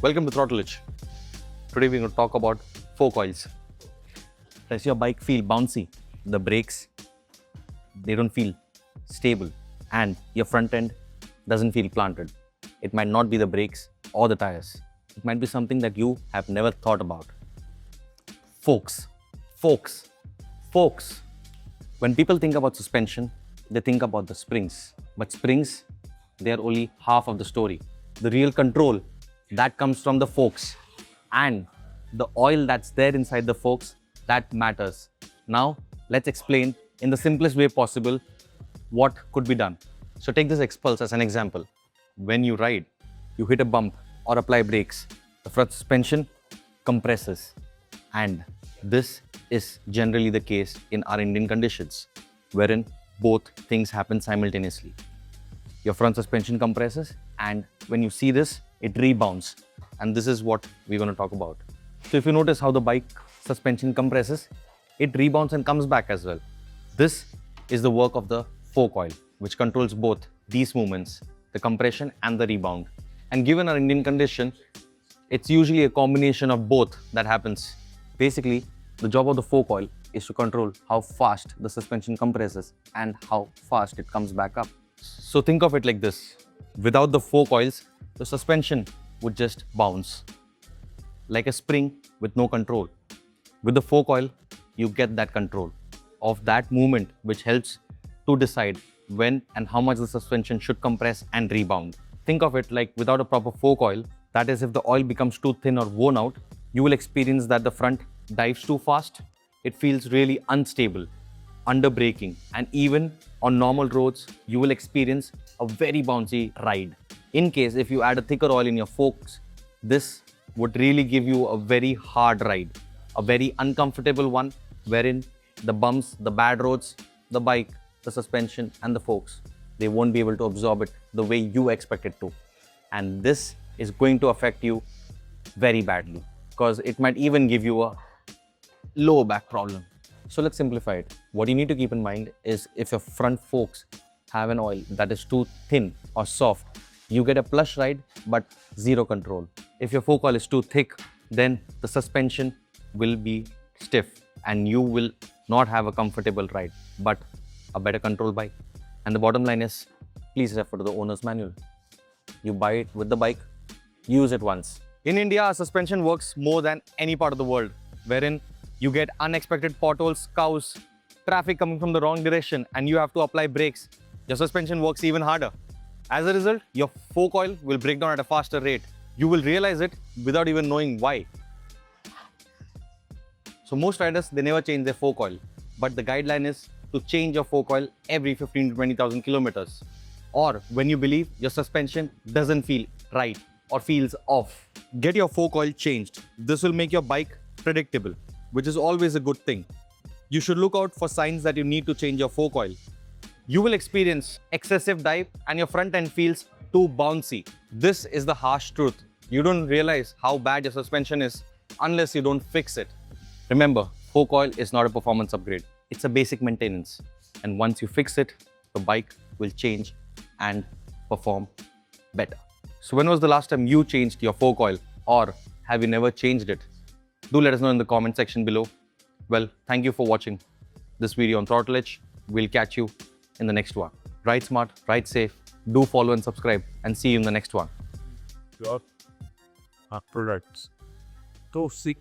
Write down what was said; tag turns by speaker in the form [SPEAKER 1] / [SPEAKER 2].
[SPEAKER 1] Welcome to Throttle Itch. Today we're going to talk about fork oils. Does your bike feel bouncy? The brakes, they don't feel stable, and your front end doesn't feel planted. It might not be the brakes or the tires. It might be something that you have never thought about. Forks. When people think about suspension, they think about the springs. But springs, they are only half of the story. The real control, that comes from the forks. And the oil that's there inside the forks, that matters. Now, let's explain in the simplest way possible what could be done. So take this X-Pulse as an example. When you ride, you hit a bump or apply brakes, the front suspension compresses. And this is generally the case in our Indian conditions, wherein both things happen simultaneously. Your front suspension compresses, and when you see this, it rebounds. And this is what we're going to talk about. So if you notice how the bike suspension compresses, it rebounds and comes back as well. This is the work of the fork oil, which controls both these movements, the compression and the rebound. And given our Indian condition, it's usually a combination of both that happens. Basically, the job of the fork oil is to control how fast the suspension compresses and how fast it comes back up. So think of it like this. Without the fork oils, the suspension would just bounce, like a spring with no control. With the fork oil, you get that control of that movement, which helps to decide when and how much the suspension should compress and rebound. Think of it like without a proper fork oil, that is, if the oil becomes too thin or worn out, you will experience that the front dives too fast. It feels really unstable, under braking, and even on normal roads, you will experience a very bouncy ride. In case if you add a thicker oil in your forks, this would really give you a very hard ride, a very uncomfortable one, wherein the bumps, the bad roads, the bike, the suspension and the forks, they won't be able to absorb it the way you expect it to. And this is going to affect you very badly, because it might even give you a lower back problem. So let's simplify it. What you need to keep in mind is if your front forks have an oil that is too thin or soft, you get a plush ride but zero control. If your fork oil is too thick, then the suspension will be stiff and you will not have a comfortable ride, but a better control bike. And the bottom line is, please refer to the owner's manual. You buy it with the bike, use it once. In India, our suspension works more than any part of the world, wherein you get unexpected potholes, cows, traffic coming from the wrong direction, and you have to apply brakes. Your suspension works even harder. As a result, your fork oil will break down at a faster rate. You will realize it without even knowing why. So most riders, they never change their fork oil, but the guideline is to change your fork oil every 15 to 20,000 kilometers, or when you believe your suspension doesn't feel right or feels off. Get your fork oil changed. This will make your bike predictable, which is always a good thing. You should look out for signs that you need to change your fork oil. You will experience excessive dive and your front end feels too bouncy. This is the harsh truth. You don't realize how bad your suspension is unless you don't fix it. Remember, fork oil is not a performance upgrade. It's a basic maintenance. And once you fix it, the bike will change and perform better. So when was the last time you changed your fork oil, or have you never changed it? Do let us know in the comment section below. Well, thank you for watching this video on Throttle Itch. We'll catch you in the next one. Ride smart, ride safe. Do follow and subscribe, and see you in the next one.
[SPEAKER 2] Your products. So sick.